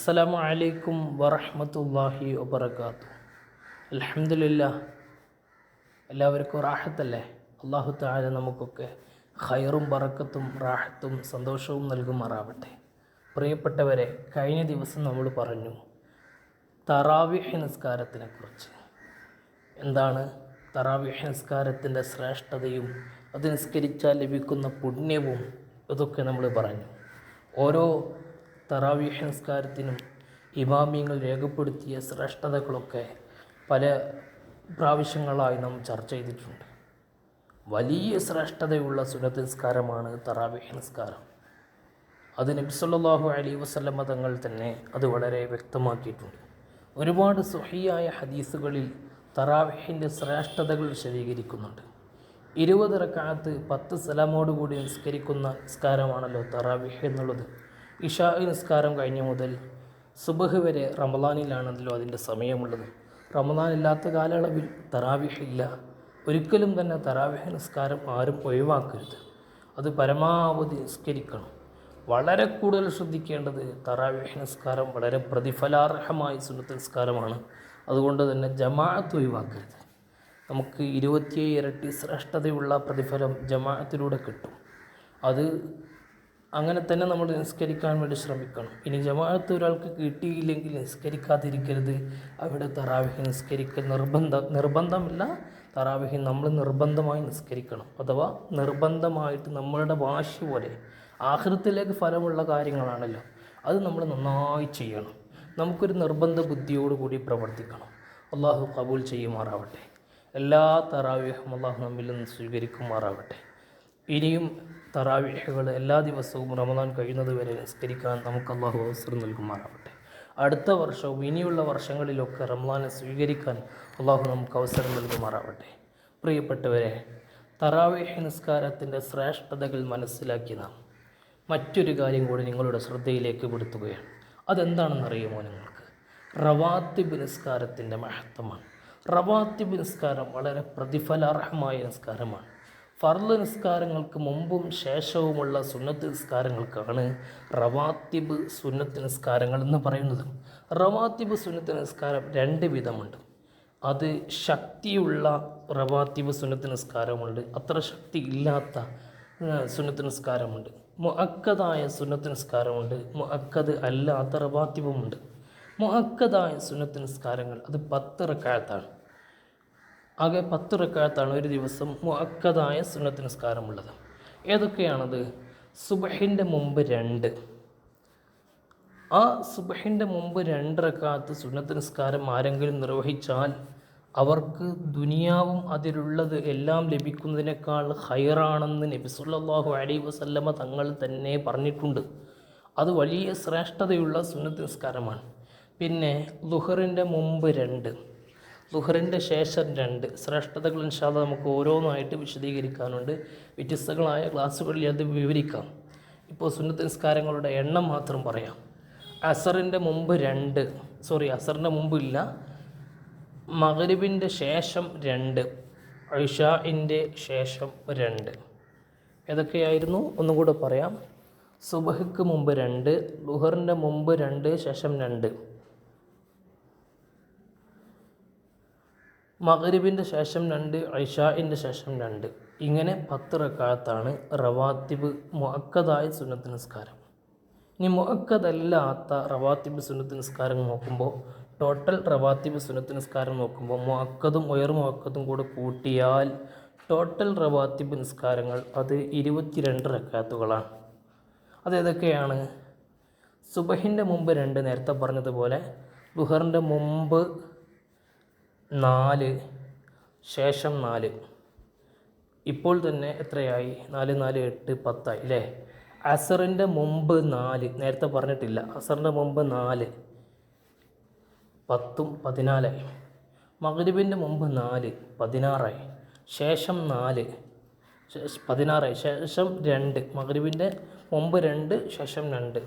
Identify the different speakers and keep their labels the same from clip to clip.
Speaker 1: അസ്സലാമു അലൈക്കും വറഹ്മത്തുള്ളാഹി വബറകാതുഹു. അൽഹംദുലില്ലാഹ്, എല്ലാവർക്കും റാഹത്തല്ലേ? അല്ലാഹു തആല നമുക്കൊക്കെ ഖൈറും ബറക്കത്തും റാഹത്തും സന്തോഷവും നൽകുമാറാവട്ടെ. പ്രിയപ്പെട്ടവരെ, കഴിഞ്ഞ ദിവസം നമ്മൾ പറഞ്ഞു തറാവീഹ് നിസ്കാരത്തിനെക്കുറിച്ച്. എന്താണ് തറാവീഹ് നിസ്കാരത്തിൻ്റെ ശ്രേഷ്ഠതയും അത് നിസ്കരിച്ചാൽ ലഭിക്കുന്ന പുണ്യവും ഇതൊക്കെ നമ്മൾ പറഞ്ഞു. ഓരോ തറാവീഹ് നിസ്കാരത്തിനും ഇമാമിയങ്ങൾ രേഖപ്പെടുത്തിയ ശ്രേഷ്ഠതകളൊക്കെ പല പ്രാവശ്യങ്ങളായി നാം ചർച്ച ചെയ്തിട്ടുണ്ട്. വലിയ ശ്രേഷ്ഠതയുള്ള സുന്നത്ത് നിസ്കാരമാണ് തറാവീഹ് നിസ്കാരം. അത് നബി സല്ലല്ലാഹു അലൈഹി വസല്ലമ തങ്ങൾ തന്നെ അത് വളരെ വ്യക്തമാക്കിയിട്ടുണ്ട്. ഒരുപാട് സ്വഹീഹായ ഹദീസുകളിൽ തറാവീഹിൻ്റെ ശ്രേഷ്ഠതകൾ വിശദീകരിക്കുന്നുണ്ട്. 20 റക്അത്ത് 10 സലാമോടുകൂടി നിസ്കരിക്കുന്ന നിസ്കാരമാണല്ലോ തറാവീഹ് എന്നുള്ളത്. ഇശാ നിസ്കാരം കഴിഞ്ഞ മുതൽ സുബഹ് വരെ റമളാനിലാണല്ലോ അതിൻ്റെ സമയമുള്ളത്. റമളാൻ ഇല്ലാത്ത കാലയളവിൽ തറാവീഹ് ഇല്ല. ഒരിക്കലും തന്നെ തറാവീഹ് നിസ്കാരം ആരും ഒഴിവാക്കരുത്. അത് പരമാവധി നിസ്കരിക്കണം. വളരെ കൂടുതൽ ശ്രദ്ധിക്കേണ്ടത് തറാവീഹ് നിസ്കാരം വളരെ പ്രതിഫലാർഹമായ സുന്നത്ത് നിസ്കാരമാണ്. അതുകൊണ്ട് തന്നെ ജമാഅത്ത് ഒഴിവാക്കരുത്. നമുക്ക് 27 ഇരട്ടി ശ്രേഷ്ഠതയുള്ള പ്രതിഫലം ജമാഅത്തിലൂടെ കിട്ടും. അത് അങ്ങനെ തന്നെ നമ്മൾ നിസ്കരിക്കാൻ വേണ്ടി ശ്രമിക്കണം. ഇനി ജമാഅത്ത് ഒരാൾക്ക് കിട്ടിയില്ലെങ്കിൽ നിസ്കരിക്കാതിരിക്കരുത്. അവിടെ തറാവീഹ് നിസ്കരിക്കൽ നിർബന്ധമില്ല. തറാവീഹ് നമ്മൾ നിർബന്ധമായി നിസ്കരിക്കണം. അഥവാ നിർബന്ധമായിട്ട് നമ്മളുടെ വാശി പോലെ ആഖിറത്തിലേക്ക് ഫലമുള്ള കാര്യങ്ങളാണല്ലോ, അത് നമ്മൾ നന്നായി ചെയ്യണം. നമുക്കൊരു നിർബന്ധ ബുദ്ധിയോടുകൂടി പ്രവർത്തിക്കണം. അള്ളാഹു ഖബൂൽ ചെയ്യുമാറാവട്ടെ. എല്ലാ തറാവീഹും അള്ളാഹു നമ്മിൽ നിന്ന് സ്വീകരിക്കുമാറാവട്ടെ. ഇനിയും തറാവീഹുകൾ എല്ലാ ദിവസവും റമളാൻ കഴിയുന്നത് വരെ നിസ്കരിക്കാൻ നമുക്ക് അള്ളാഹു അവസരം നൽകുമാറാവട്ടെ. അടുത്ത വർഷവും ഇനിയുള്ള വർഷങ്ങളിലൊക്കെ റമളാനെ സ്വീകരിക്കാൻ അള്ളാഹു നമുക്ക് അവസരം നൽകുമാറാവട്ടെ. പ്രിയപ്പെട്ടവരെ, തറാവീഹ് നിസ്കാരത്തിൻ്റെ ശ്രേഷ്ഠതകൾ മനസ്സിലാക്കി നാം മറ്റൊരു കാര്യം കൂടി നിങ്ങളുടെ ശ്രദ്ധയിലേക്ക് പെടുത്തുകയാണ്. അതെന്താണെന്നറിയുമോ നിങ്ങൾക്ക്? റവാത്തിബ് നിസ്കാരത്തിൻ്റെ മഹത്വമാണ്. റവാത്തിബ് നിസ്കാരം വളരെ പ്രതിഫലാർഹമായ നിസ്കാരമാണ്. ഫർള് നിസ്കാരങ്ങൾക്ക് മുമ്പും ശേഷവുമുള്ള സുന്നത്ത് നിസ്കാരങ്ങൾക്കാണ് റവാത്തിബ് സുന്നത്ത് നിസ്കാരങ്ങൾ എന്ന് പറയുന്നത്. റവാത്തിബ് സുന്നത്ത് നിസ്കാരം 2 വിധമുണ്ട്. അത് ശക്തിയുള്ള റവാത്തിബ് സുന്നത്ത് നിസ്കാരമുണ്ട്, അത്ര ശക്തി ഇല്ലാത്ത സുന്നത്ത് നിസ്കാരമുണ്ട്. മുഅക്കദായ സുന്നത്ത് നിസ്കാരമുണ്ട്, മുഅക്കദ് അല്ലാത്ത റവാത്തിബുമുണ്ട്. മുഅക്കദായ സുന്നത്ത് നിസ്കാരങ്ങൾ അത് 10 റക്അത്താണ്. ആകെ 10 റക്അത്താണ് ഒരു ദിവസം മുഅക്കദായ സുന്നത്ത് നിസ്കാരമുള്ളത്. ഏതൊക്കെയാണത്? സുബ്ഹിൻ്റെ മുമ്പ് 2. ആ സുബ്ഹിൻ്റെ മുമ്പ് 2 റക്അത്ത് സുന്നത്ത് നിസ്കാരം ആരെങ്കിലും നിർവഹിച്ചാൽ അവർക്ക് ദുനിയാവും അതിലുള്ളത് എല്ലാം ലഭിക്കുന്നതിനേക്കാൾ ഖൈറാണെന്ന് നബി സല്ലല്ലാഹു അലൈഹി വസല്ലമ തങ്ങൾ തന്നെ പറഞ്ഞിട്ടുണ്ട്. അത് വലിയ ശ്രേഷ്ഠതയുള്ള സുന്നത്ത് നിസ്കാരമാണ്. പിന്നെ ളുഹറിൻ്റെ മുമ്പ് 2, ളുഹറിൻ്റെ ശേഷം 2 ശ്രേഷ്ഠതകൾ ഇൻഷാ അല്ലാഹ് നമുക്ക് ഓരോന്നായിട്ട് വിശദീകരിക്കാനുണ്ട്. വ്യത്യസ്തങ്ങളായ ക്ലാസ്സുകളിൽ അത് വിവരിക്കാം. ഇപ്പോൾ സുന്നത്ത് നിസ്കാരങ്ങളുടെ എണ്ണം മാത്രം പറയാം. അസറിൻ്റെ മുമ്പ് 2, അസറിൻ്റെ മുമ്പില്ല, മഗ്രിബിൻ്റെ ശേഷം 2, ഇശാഇൻ്റെ ശേഷം 2. ഏതൊക്കെയായിരുന്നു? ഒന്നും കൂടെ പറയാം. സുബഹിക്ക് മുമ്പ് 2, ളുഹറിൻ്റെ മുമ്പ് 2, ശേഷം 2, മഗ്രിബിൻ്റെ ശേഷം 2, ഇശാഇൻ്റെ ശേഷം 2. ഇങ്ങനെ 10 റക്അത്താണ് റവാത്തിബ് മുഅക്കദായ സുന്നത്ത് നിസ്കാരം. ഇനി മുഅക്കദല്ലാത്ത റവാത്തിബ് സുന്നത്ത് നിസ്കാരം നോക്കുമ്പോൾ, ടോട്ടൽ റവാത്തിബ് സുന്നത്ത് നിസ്കാരം നോക്കുമ്പോൾ മുഅക്കദും ഉയർ മുഅക്കദും കൂടെ കൂട്ടിയാൽ ടോട്ടൽ റവാത്തിബ് നിസ്കാരങ്ങൾ അത് 22 റക്അത്തുകളാണ്. അതേതൊക്കെയാണ്? സുബഹിൻ്റെ മുമ്പ് 2 നേരത്തെ പറഞ്ഞതുപോലെ, ളുഹറിൻ്റെ മുമ്പ് 4, ശേഷം 4. ഇപ്പോൾ തന്നെ എത്രയായി? 4, 4, 8, 10 ആയി അല്ലേ? അസറിൻ്റെ മുമ്പ് 4 നേരത്തെ പറഞ്ഞിട്ടില്ല. അസറിൻ്റെ മുമ്പ് 4, 10ഉം 14ആയി. മഗ്രിബിൻ്റെ മുമ്പ് 4, 16ആയി. ശേഷം 4, 16ആയി. ശേഷം 2, മഗ്രിബിൻ്റെ മുമ്പ് 2, ശേഷം 2,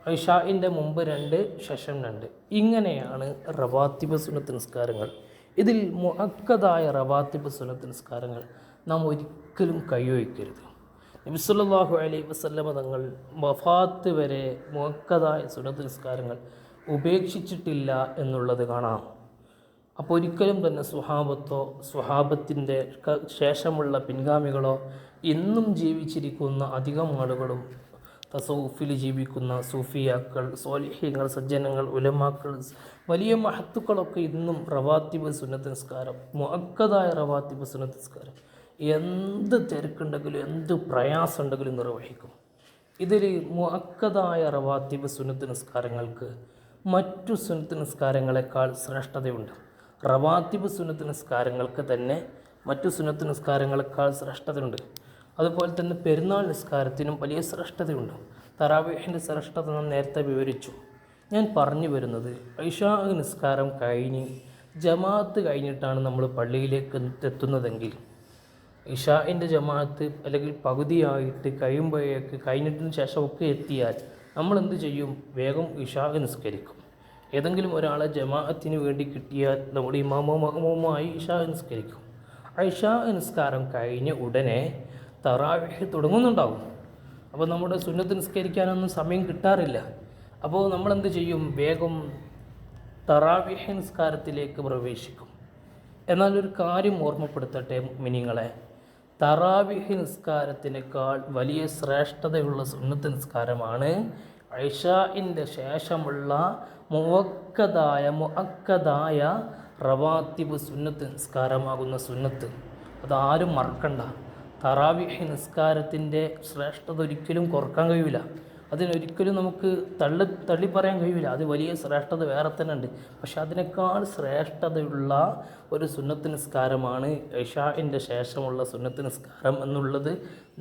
Speaker 1: ഇശാഇൻ്റെ മുമ്പ് 2, ശേഷം 2. ഇങ്ങനെയാണ് റവാത്തിബ് സുന്നത്ത് നിസ്കാരങ്ങൾ. ഇതിൽ മുഅക്കദായ റവാത്തിബ് സുന്നത്ത് നിസ്കാരങ്ങൾ നാം ഒരിക്കലും കൈവയ്ക്കരുത്. നബി സല്ലല്ലാഹു അലൈഹി വസല്ലമ തങ്ങൾ വഫാത്ത് വരെ മുഅക്കദായ സുന്നത്ത് നിസ്കാരങ്ങൾ ഉപേക്ഷിച്ചിട്ടില്ല എന്നുള്ളത് കാണാം. അപ്പോൾ ഒരിക്കലും തന്നെ സ്വഹാബത്തിൻ്റെ ശേഷമുള്ള പിൻഗാമികളോ ഇന്നും ജീവിച്ചിരിക്കുന്ന അധികം ആളുകളും തസൗഫിൽ ജീവിക്കുന്ന സൂഫിയാക്കൾ, സ്വാലിഹീങ്ങൾ, സജ്ജനങ്ങൾ, ഉലമാക്കൾ, വലിയ മഹത്തുക്കളൊക്കെ ഇന്നും റവാത്തിബ് സുന്നത്ത് നിസ്കാരം, മുഅക്കദായ റവാത്തിബ് സുന്നത്ത് നിസ്കാരം എന്ത് തിരക്കുണ്ടെങ്കിലും എന്ത് പ്രയാസമുണ്ടെങ്കിലും നിർവഹിക്കും. ഇതിൽ മുഅക്കദായ റവാത്തിബ് സുന്നത്ത് നിസ്കാരങ്ങൾക്ക് മറ്റു സുന്നത്ത് നിസ്കാരങ്ങളെക്കാൾ ശ്രേഷ്ഠതയുണ്ട്. റവാത്തിബ് സുന്നത്ത് നിസ്കാരങ്ങൾക്ക് തന്നെ മറ്റു സുന്നത്ത് നിസ്കാരങ്ങളെക്കാൾ ശ്രേഷ്ഠതയുണ്ട്. അതുപോലെ തന്നെ പെരുന്നാൾ നിസ്കാരത്തിനും വലിയ ശ്രേഷ്ഠതയുണ്ട്. തറാവീഹിൻ്റെ ശ്രേഷ്ഠത നാം നേരത്തെ വിവരിച്ചു. ഞാൻ പറഞ്ഞു വരുന്നത്, ഇശാ നിസ്കാരം കഴിഞ്ഞ് ജമാഅത്ത് കഴിഞ്ഞിട്ടാണ് നമ്മൾ പള്ളിയിലേക്ക് എത്തുന്നതെങ്കിൽ, ഇശാഇൻ്റെ ജമാഅത്ത് അല്ലെങ്കിൽ പകുതിയായിട്ട് കഴിഞ്ഞിട്ടതിന് ശേഷമൊക്കെ എത്തിയാൽ നമ്മൾ എന്ത് ചെയ്യും? വേഗം ഇശാ നിസ്കരിക്കും. ഏതെങ്കിലും ഒരാളെ ജമാഅത്തിന് വേണ്ടി കിട്ടിയാൽ നമ്മുടെ ഇമാമുമായി ഇശാ നിസ്കരിക്കും. ഇശാ നിസ്കാരം കഴിഞ്ഞ ഉടനെ തറാവീഹ് തുടങ്ങുന്നുണ്ടാവും. അപ്പോൾ നമ്മുടെ സുന്നത്ത് നിസ്കരിക്കാനൊന്നും സമയം കിട്ടാറില്ല. അപ്പോൾ നമ്മളെന്ത് ചെയ്യും? വേഗം തറാവീഹ് നിസ്കാരത്തിലേക്ക് പ്രവേശിക്കും. എന്നാൽ ഒരു കാര്യം ഓർമ്മപ്പെടുത്തട്ടെ മുഅ്മിനീങ്ങളെ, തറാവീഹ് നിസ്കാരത്തിനേക്കാൾ വലിയ ശ്രേഷ്ഠതയുള്ള സുന്നത്ത് നിസ്കാരമാണ് ഇശാഇൻ്റെ ശേഷമുള്ള മുഅക്കദായ റവാത്തിബ് സുന്നത്ത് നിസ്കാരമാകുന്ന സുന്നത്ത്. അതാരും മറക്കണ്ട. തറാവീഹ് നിസ്കാരത്തിൻ്റെ ശ്രേഷ്ഠത ഒരിക്കലും കുറക്കാൻ കഴിയില്ല. അതിനൊരിക്കലും നമുക്ക് തള്ളി പറയാൻ കഴിയില്ല. അത് വലിയ ശ്രേഷ്ഠത വേറെ തന്നെ ഉണ്ട്. പക്ഷെ അതിനേക്കാൾ ശ്രേഷ്ഠതയുള്ള ഒരു സുന്നത്ത് നിസ്കാരമാണ് ഇശാഇൻ്റെ ശേഷമുള്ള സുന്നത്ത് നിസ്കാരം എന്നുള്ളത്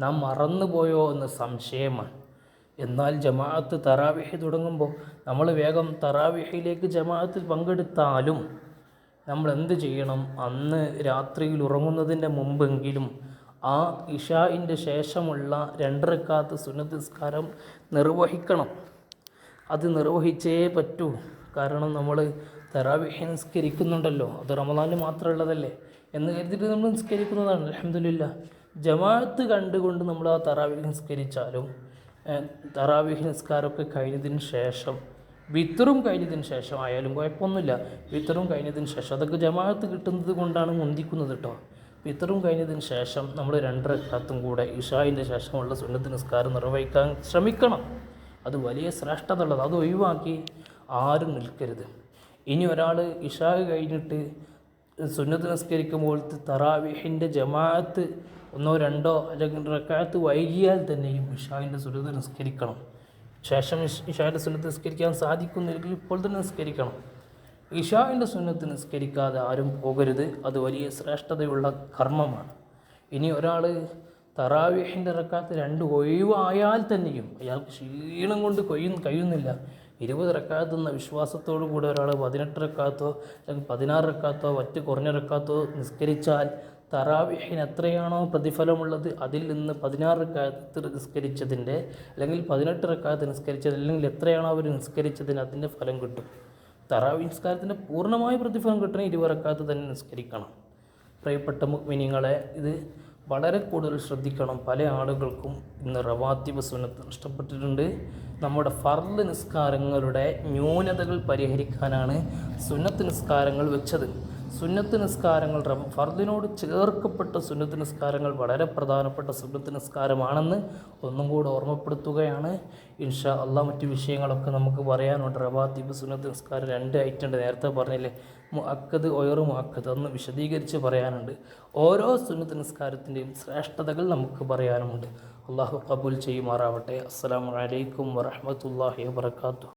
Speaker 1: നാം മറന്നുപോയോ എന്ന സംശയമാണ്. എന്നാൽ ജമാഅത്ത് തറാവീഹ് തുടങ്ങുമ്പോൾ നമ്മൾ വേഗം തറാവീഹിലേക്ക് ജമാഅത്തിൽ പങ്കെടുത്താലും നമ്മൾ എന്ത് ചെയ്യണം? അന്ന് രാത്രിയിൽ ഉറങ്ങുന്നതിൻ്റെ മുമ്പെങ്കിലും ആ ഇശാഇൻ്റെ ശേഷമുള്ള 2 റക്അത്ത് സുന്നത്ത് നിസ്കാരം നിർവഹിക്കണം. അത് നിർവഹിച്ചേ പറ്റൂ. കാരണം നമ്മൾ തറാവീഹ് നിസ്കരിക്കുന്നുണ്ടല്ലോ, അത് റമദാനിൽ മാത്രമുള്ളതല്ലേ എന്ന് കരുതിയിട്ട് നമ്മൾ നിസ്കരിക്കുന്നതാണ്. അൽഹംദുലില്ലാഹ്. ജമാഅത്ത് കണ്ടുകൊണ്ട് നമ്മൾ ആ തറാവീഹ് നിസ്കരിച്ചാലും തറാവീഹ് നിസ്കാരമൊക്കെ കഴിഞ്ഞതിന് ശേഷം, വിത്തറും കഴിഞ്ഞതിന് ശേഷം ആയാലും കുഴപ്പമൊന്നുമില്ല. വിത്തറും കഴിഞ്ഞതിന് ശേഷം, അതൊക്കെ ജമാഅത്ത് കിട്ടുന്നത് കൊണ്ടാണ് മുന്തിക്കുന്നത് കേട്ടോ. വിത്തറും കഴിഞ്ഞതിന് ശേഷം നമ്മൾ 2 റക്അത്തും കൂടെ ഇശാഇൻ്റെ ശേഷമുള്ള സുന്നത്ത് നിസ്കാരം നിർവഹിക്കാൻ ശ്രമിക്കണം. അത് വലിയ ശ്രേഷ്ഠത ഉള്ളത്. അത് ഒഴിവാക്കി ആരും നിൽക്കരുത്. ഇനി ഒരാൾ ഇശാ കഴിഞ്ഞിട്ട് സുന്നത്ത് നിസ്കരിക്കുമ്പോൾ തറാവീഹിൻ്റെ ജമാഅത്ത് 1 2 അല്ലെങ്കിൽ റക്അത്ത് വൈകിയാൽ തന്നെയും ഇശാഇൻ്റെ സുന്നത്ത് നിസ്കരിക്കണം. ശേഷം ഇശാഇൻ്റെ സുന്നത്ത് നിസ്കരിക്കാൻ സാധിക്കുന്നില്ലെങ്കിൽ ഇപ്പോൾ തന്നെ നിസ്കരിക്കണം. ഇശാഇൻ്റെ സുന്നത്ത് നിസ്കരിക്കാതെ ആരും പോകരുത്. അത് വലിയ ശ്രേഷ്ഠതയുള്ള കർമ്മമാണ്. ഇനി ഒരാൾ തറാവീഹിൻ്റെ റക്അത്ത് 2 ഒഴിവായാൽ തന്നെയും അയാൾക്ക് ക്ഷീണം കൊണ്ട് കഴിയുന്നില്ല. 20 റക്അത്ത് എന്ന വിശ്വാസത്തോടു കൂടെ ഒരാൾ 18 റക്അത്തോ അല്ലെങ്കിൽ 16 റക്അത്തോ മറ്റ് കുറഞ്ഞ റക്അത്തോ നിസ്കരിച്ചാൽ തറാവീഹിന് എത്രയാണോ പ്രതിഫലമുള്ളത് അതിൽ നിന്ന് 16 റക്അത്ത് നിസ്കരിച്ചതിൻ്റെ അല്ലെങ്കിൽ 18 റക്അത്ത് നിസ്കരിച്ചത് അല്ലെങ്കിൽ എത്രയാണോ അവർ നിസ്കരിച്ചതിന് അതിൻ്റെ ഫലം കിട്ടും. തറാവീഹ് നിസ്കാരത്തിൻ്റെ പൂർണ്ണമായ പ്രതിഫലം കിട്ടണം 20 റക്അത്ത് തന്നെ നിസ്കരിക്കണം. പ്രിയപ്പെട്ട മുഅ്മിനീങ്ങളെ, ഇത് വളരെ കൂടുതൽ ശ്രദ്ധിക്കണം. പല ആളുകൾക്കും ഇന്ന് റവാത്തിബ് സുന്നത്ത് നഷ്ടപ്പെട്ടിട്ടുണ്ട്. നമ്മുടെ ഫർദ് നിസ്കാരങ്ങളുടെ ന്യൂനതകൾ പരിഹരിക്കാനാണ് സുന്നത്ത് നിസ്കാരങ്ങൾ വെച്ചത്. സുന്നത്ത് നിസ്കാരങ്ങൾ ഫർദിനോട് ചേർക്കപ്പെട്ട സുന്നത്ത് നിസ്കാരങ്ങൾ വളരെ പ്രധാനപ്പെട്ട സുന്നത്ത് നിസ്കാരമാണെന്ന് ഒന്നും കൂടെ ഓർമ്മപ്പെടുത്തുകയാണ്. ഇൻഷാ അള്ളാഹ് മറ്റു വിഷയങ്ങളൊക്കെ നമുക്ക് പറയാനുണ്ട്. റവാത്തിബ് സുന്നത്ത് നിസ്കാരം 2 ഐറ്റം ഉണ്ട്. നേരത്തെ പറഞ്ഞില്ലേ, മുഅക്കദ് ഒയറു മുഅക്കദ്, അതൊന്ന് വിശദീകരിച്ച് പറയാനുണ്ട്. ഓരോ സുന്നത്ത് നിസ്കാരത്തിൻ്റെയും ശ്രേഷ്ഠതകൾ നമുക്ക് പറയാനുമുണ്ട്. അള്ളാഹു ഖബൂൽ ചെയ്യുമാറാവട്ടെ. അസ്സലാമു അലൈക്കും വറഹ്മത്തുള്ളാഹി വബറകാതുഹു.